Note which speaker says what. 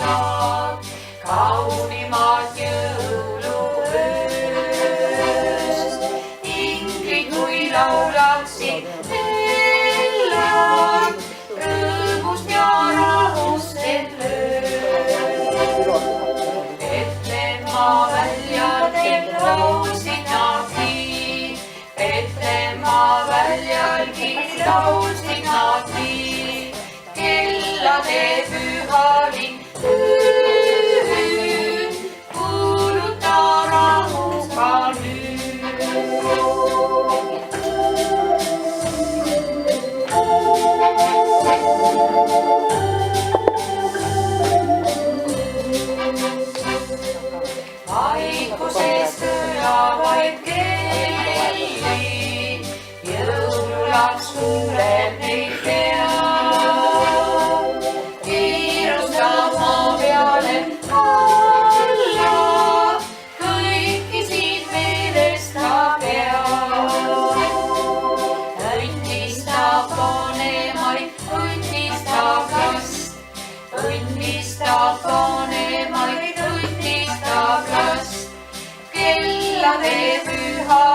Speaker 1: saad kaunimad jõuluööst. Ingrid, kui laulaksid hellad, rõõmust ja rahust et lööb. Petlemmaa väljal teeb laulsid nad nii, Petlemmaa väljalgi laulsid nad nii, kellade pühalin hüüd, kuuluta rahus ka nüüd. Vaikuses kõlavaid kelli, jõululaks kuuleb neid peab. Kiirustab maa peale alla, kõiki siin meelest ta peab. Õnnistab vanemaid, õnnistab last, õnnistab vanemaid, õnnistab last, kellade püha